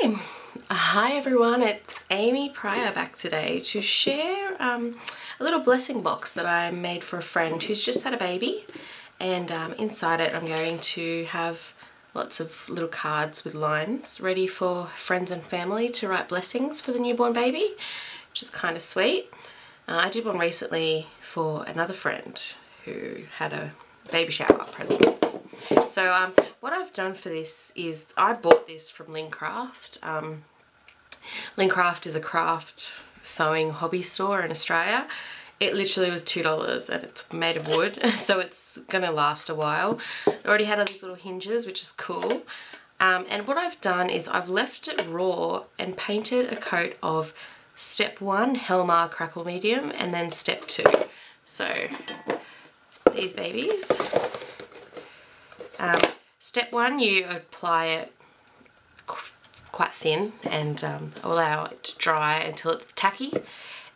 Hey, hi everyone, it's Amy Pryor back today to share a little blessing box that I made for a friend who's just had a baby, and inside it I'm going to have lots of little cards with lines ready for friends and family to write blessings for the newborn baby, which is kind of sweet. I did one recently for another friend who had a baby shower present. So what I've done for this is I bought this from Lincraft. Lincraft is a craft sewing hobby store in Australia. It literally was $2 and it's made of wood, so it's gonna last a while. It already had all these little hinges, which is cool. And what I've done is I've left it raw and painted a coat of step 1 Helmar Crackle Medium and then step 2. So these babies. Step 1, you apply it quite thin and allow it to dry until it's tacky,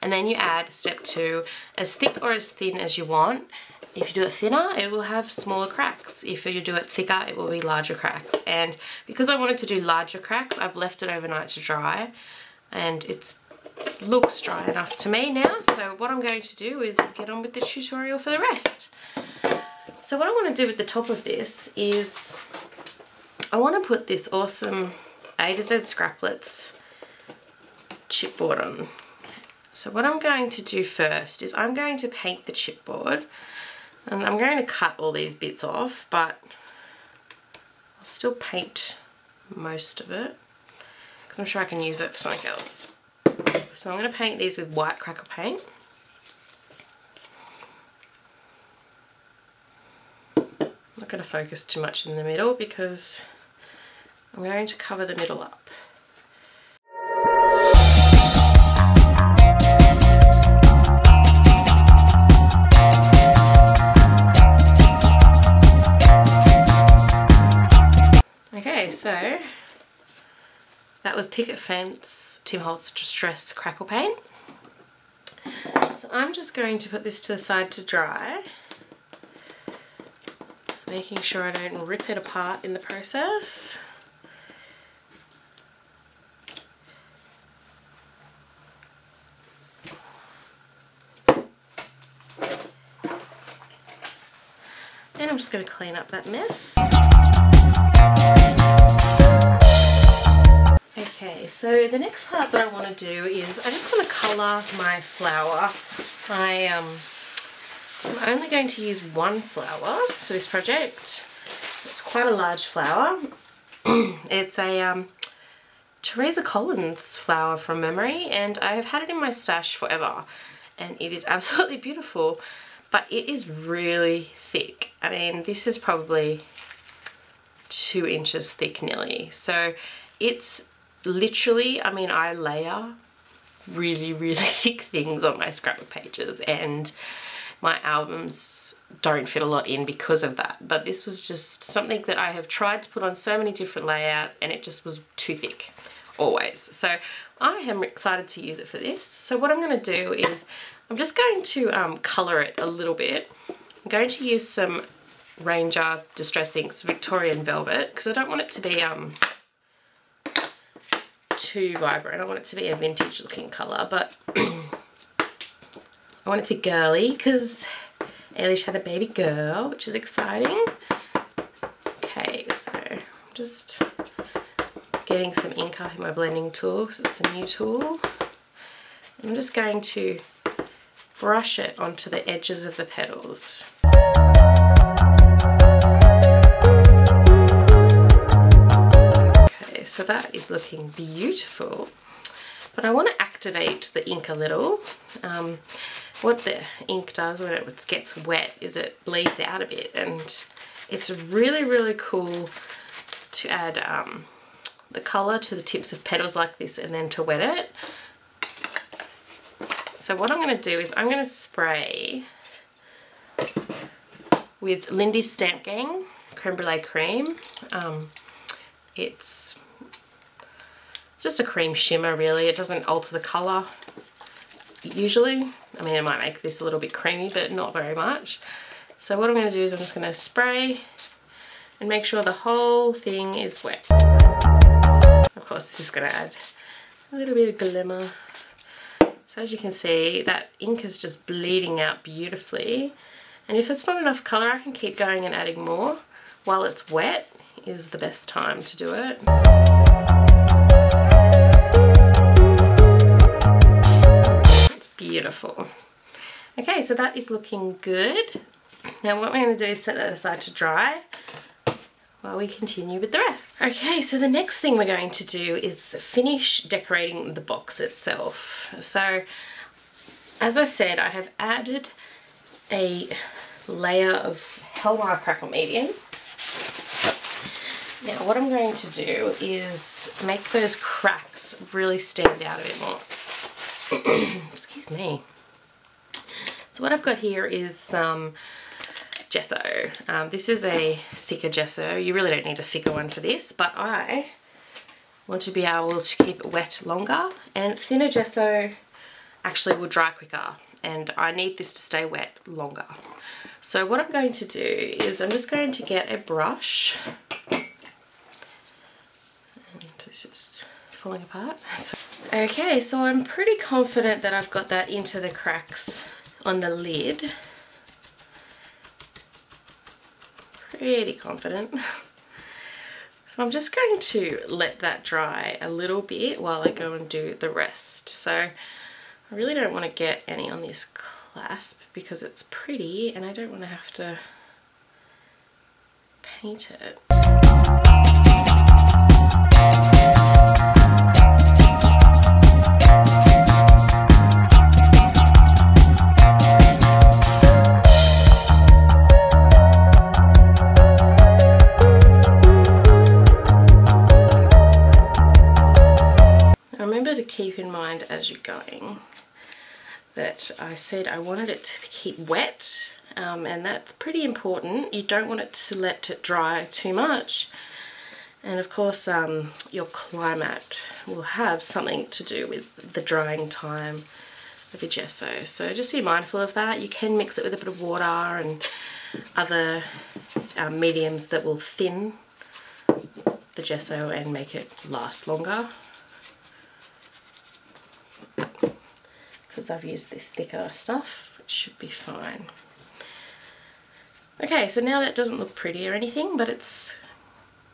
and then you add step 2 as thick or as thin as you want. If you do it thinner, it will have smaller cracks. If you do it thicker, it will be larger cracks. And because I wanted to do larger cracks, I've left it overnight to dry, and it looks dry enough to me now. So what I'm going to do is get on with the tutorial for the rest. So what I want to do with the top of this is I want to put this awesome A to Z Scraplets chipboard on. So what I'm going to do first is I'm going to paint the chipboard, and I'm going to cut all these bits off, but I'll still paint most of it because I'm sure I can use it for something else. So I'm going to paint these with white crackle paint. I'm not going to focus too much in the middle because I'm going to cover the middle up. Okay, so that was Picket Fence Tim Holtz Distressed Crackle Paint. So I'm just going to put this to the side to dry, making sure I don't rip it apart in the process. And I'm just going to clean up that mess. Okay, so the next part that I want to do is I just want to colour my flower. I'm only going to use one flower for this project. It's quite a large flower. It's a Teresa Collins flower from memory, and I have had it in my stash forever, and it is absolutely beautiful, but it is really thick. I mean, this is probably 2 inches thick nearly. So it's literally, I mean, I layer really, really thick things on my scrapbook pages, and my albums don't fit a lot in because of that. But this was just something that I have tried to put on so many different layouts, and it just was too thick, always. So I am excited to use it for this. So what I'm going to do is I'm just going to colour it a little bit. I'm going to use some Ranger Distress Inks Victorian Velvet because I don't want it to be too vibrant. I want it to be a vintage looking colour, but I want it to be girly because Eilish had a baby girl, which is exciting. Okay, so I'm just getting some ink up in my blending tool because it's a new tool. I'm just going to brush it onto the edges of the petals. Okay, so that is looking beautiful. But I want to activate the ink a little. What the ink does when it gets wet is it bleeds out a bit, and it's really, really cool to add the colour to the tips of petals like this and then to wet it. So what I'm going to do is I'm going to spray with Lindy's Stamp Gang Creme Brulee Cream. It's just a cream shimmer really. It doesn't alter the colour usually. I mean, it might make this a little bit creamy, but not very much. So what I'm going to do is I'm just going to spray and make sure the whole thing is wet. Of course, this is going to add a little bit of glimmer. So as you can see, that ink is just bleeding out beautifully. And if it's not enough colour, I can keep going and adding more. While it's wet is the best time to do it. It's beautiful. Okay, so that is looking good. Now what we're going to do is set that aside to dry while we continue with the rest. Okay, so the next thing we're going to do is finish decorating the box itself. So as I said, I have added a layer of Hellmire Crackle Medium. Now what I'm going to do is make those cracks really stand out a bit more. Excuse me. So what I've got here is some gesso. This is a thicker gesso. You really don't need a thicker one for this, but I want to be able to keep it wet longer, and thinner gesso actually will dry quicker, and I need this to stay wet longer. So what I'm going to do is I'm just going to get a brush, and it's just falling apart. Okay, so I'm pretty confident that I've got that into the cracks on the lid. Pretty confident. I'm just going to let that dry a little bit while I go and do the rest. So I really don't want to get any on this clasp because it's pretty and I don't want to have to paint it. Keep in mind as you're going that I said I wanted it to keep wet, and that's pretty important. You don't want it to let it dry too much, and of course your climate will have something to do with the drying time of your gesso, so just be mindful of that. You can mix it with a bit of water and other mediums that will thin the gesso and make it last longer. Because I've used this thicker stuff, it should be fine. Okay, so now that doesn't look pretty or anything, but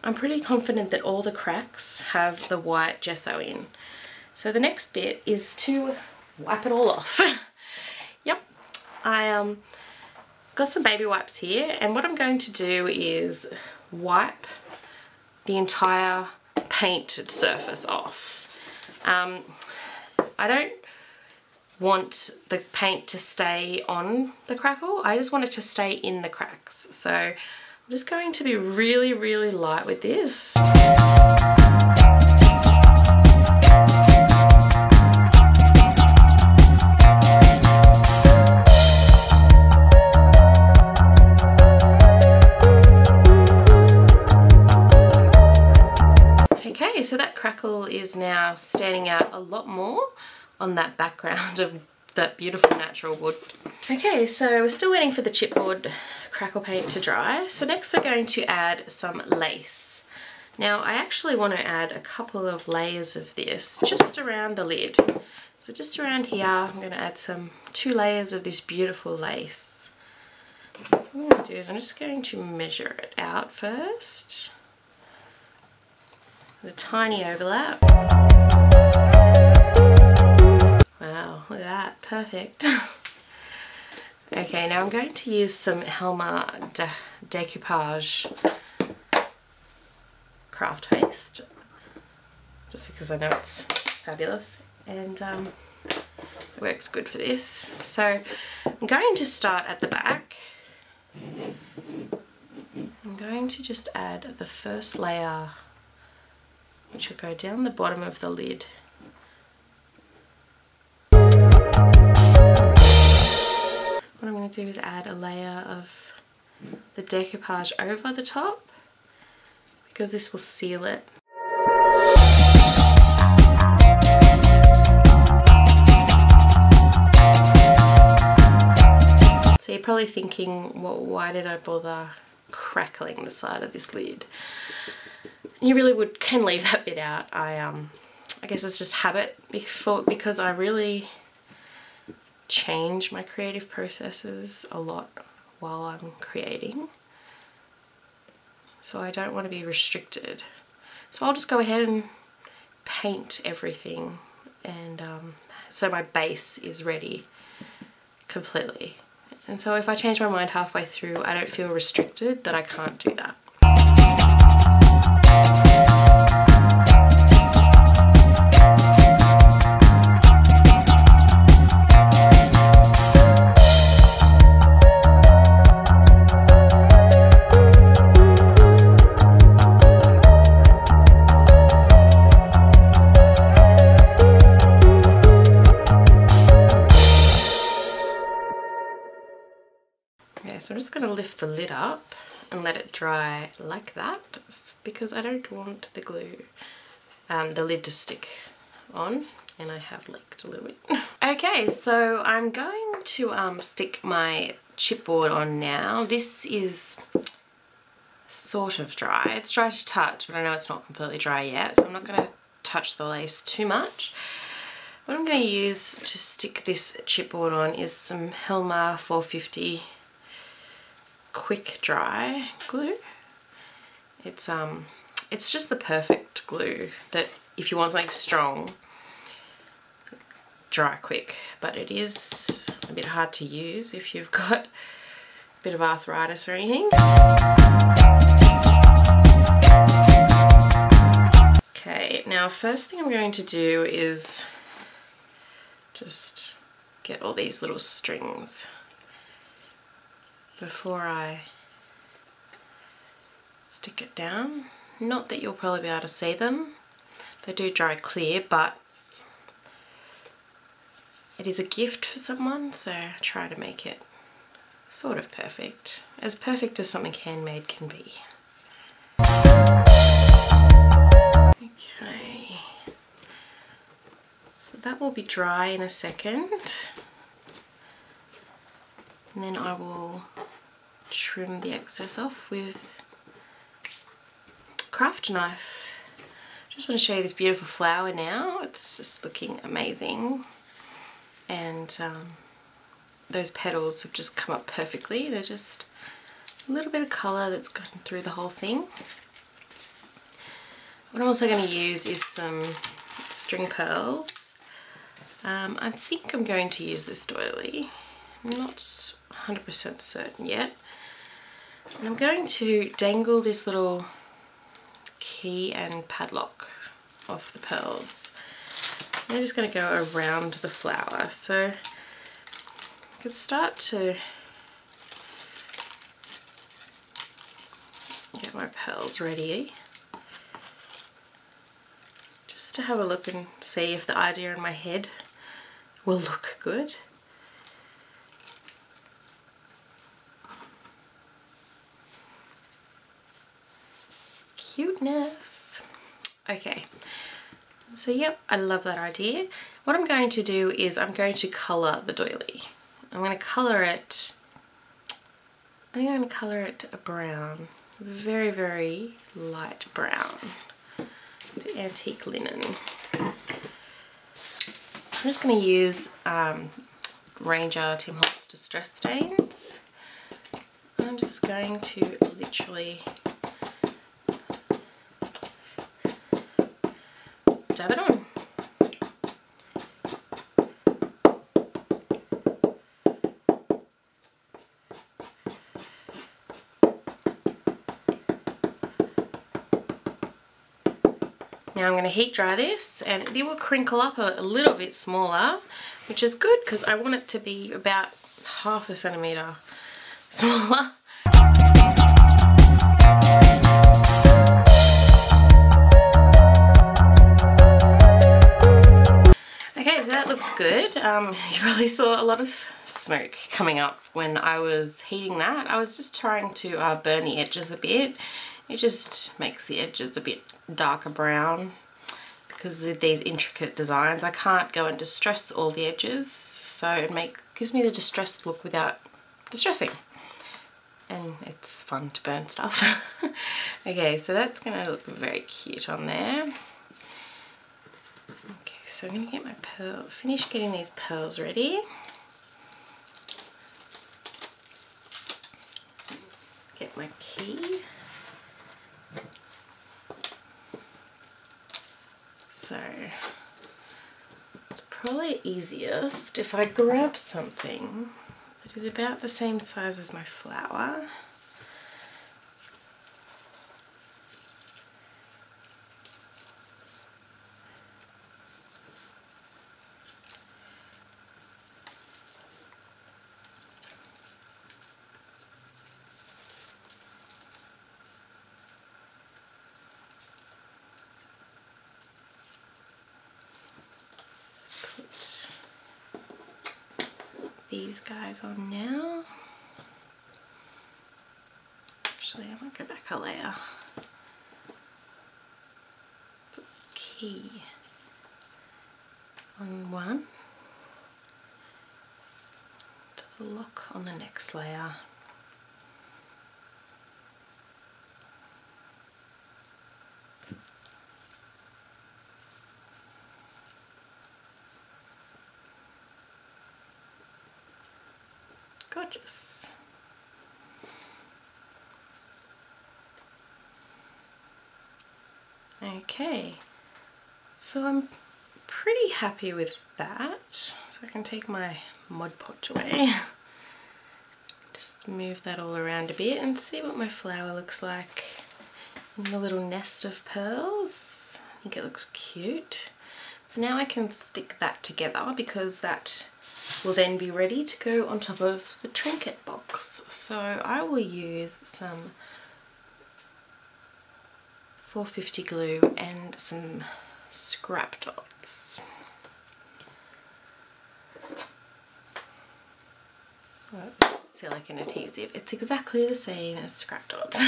I'm pretty confident that all the cracks have the white gesso in. So the next bit is to wipe it all off. Yep, I got some baby wipes here, and what I'm going to do is wipe the entire painted surface off. I don't want the paint to stay on the crackle, I just want it to stay in the cracks. So I'm just going to be really, really light with this. Okay, so that crackle is now standing out a lot more on that background of that beautiful natural wood. Okay, so we're still waiting for the chipboard crackle paint to dry. So next we're going to add some lace. Now I actually want to add a couple of layers of this just around the lid. So just around here I'm going to add 2 layers of this beautiful lace. What I'm going to do is I'm just going to measure it out first. With a tiny overlap. Wow, look at that, perfect. Okay, now I'm going to use some Hellmire Decoupage craft paste, just because I know it's fabulous and it works good for this. So I'm going to start at the back. I'm going to just add the first layer, which will go down the bottom of the lid. What I'm going to do is add a layer of the decoupage over the top, because this will seal it. So you're probably thinking, well, why did I bother crackling the side of this lid? you really can leave that bit out. I guess it's just habit because I really change my creative processes a lot while I'm creating. So I don't want to be restricted. So I'll just go ahead and paint everything, and so my base is ready completely. And so if I change my mind halfway through, I don't feel restricted that I can't do that. Okay, so I'm just going to lift the lid up and let it dry like that, because I don't want the glue, the lid to stick on, and I have leaked a little bit. Okay, so I'm going to stick my chipboard on now. This is sort of dry. It's dry to touch, but I know it's not completely dry yet, so I'm not going to touch the lace too much. What I'm going to use to stick this chipboard on is some Helma 450 quick dry glue. It's just the perfect glue that if you want something strong, dry quick, but it is a bit hard to use if you've got a bit of arthritis or anything. Okay, now first thing I'm going to do is just get all these little strings before I stick it down. Not that you'll probably be able to see them. They do dry clear, but it is a gift for someone, so I try to make it sort of perfect. As perfect as something handmade can be. Okay. So that will be dry in a second. And then I will trim the excess off with a craft knife. Just want to show you this beautiful flower now. It's just looking amazing. And those petals have just come up perfectly. They're just a little bit of colour that's gone through the whole thing. What I'm also going to use is some string pearls. I think I'm going to use this doily. I'm not 100% certain yet. And I'm going to dangle this little key and padlock off the pearls. I'm just going to go around the flower. So I could start to get my pearls ready. Just to have a look and see if the idea in my head will look good. Cuteness. Okay, so yep, I love that idea. What I'm going to do is I'm going to colour the doily. I'm going to colour it, I think I'm going to colour it a brown, very, very light brown, the antique linen. I'm just going to use Ranger Tim Holtz Distress Stains. I'm just going to literally dab it on. Now I'm going to heat dry this, and it will crinkle up a little bit smaller, which is good because I want it to be about 1/2 centimetre smaller. Okay, so that looks good. You probably saw a lot of smoke coming up when I was heating that. I was just trying to burn the edges a bit. It just makes the edges a bit darker brown, because with these intricate designs I can't go and distress all the edges, so it gives me the distressed look without distressing. and it's fun to burn stuff. Okay, so that's gonna look very cute on there. Okay, so I'm gonna get my finish getting these pearls ready. Get my key. So it's probably easiest if I grab something that is about the same size as my flower. These guys on now. Actually, I might go back a layer. Put key on one. Do the lock on the next layer. Gorgeous. Okay, so I'm pretty happy with that. So I can take my Mod Podge away. Just move that all around a bit and see what my flower looks like in the little nest of pearls. I think it looks cute. So now I can stick that together because that will then be ready to go on top of the trinket box. So I will use some 450 glue and some scrap dots. Silicone adhesive. It's exactly the same as scrap dots.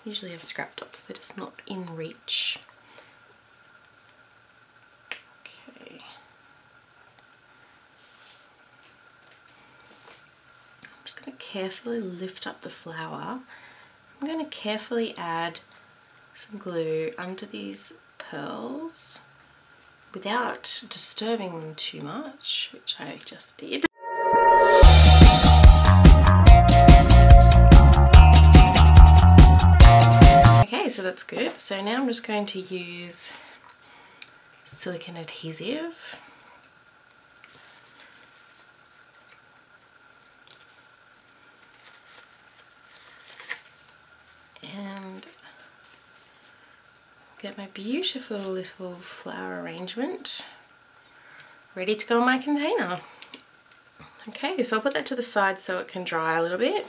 Usually have scrap dots, they're just not in reach. Okay. I'm just going to carefully lift up the flower. I'm going to carefully add some glue under these pearls without disturbing them too much, which I just did. Okay, so that's good. So now I'm just going to use silicone adhesive. And get my beautiful little flower arrangement ready to go in my container. Okay, so I'll put that to the side so it can dry a little bit,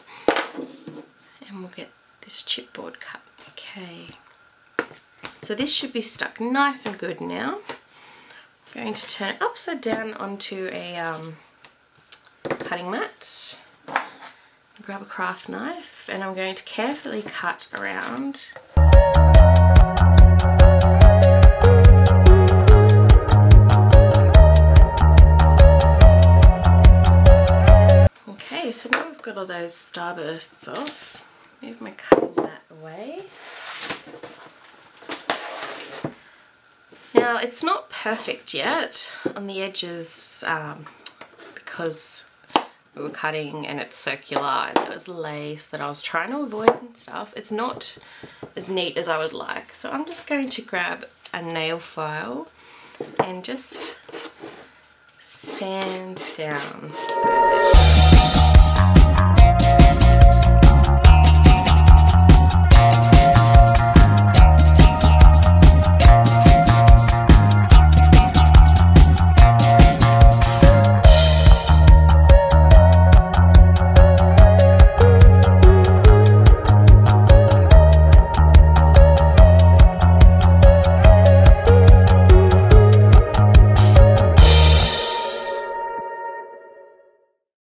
and we'll get this chipboard cut. Okay, so this should be stuck nice and good now. I'm going to turn it upside down onto a cutting mat. Grab a craft knife and I'm going to carefully cut around. Okay, so now we've got all those starbursts off. Move my cutting mat away. Now it's not perfect yet on the edges because we were cutting and it's circular and there was lace that I was trying to avoid and stuff. It's not as neat as I would like, so I'm just going to grab a nail file and just sand down those edges.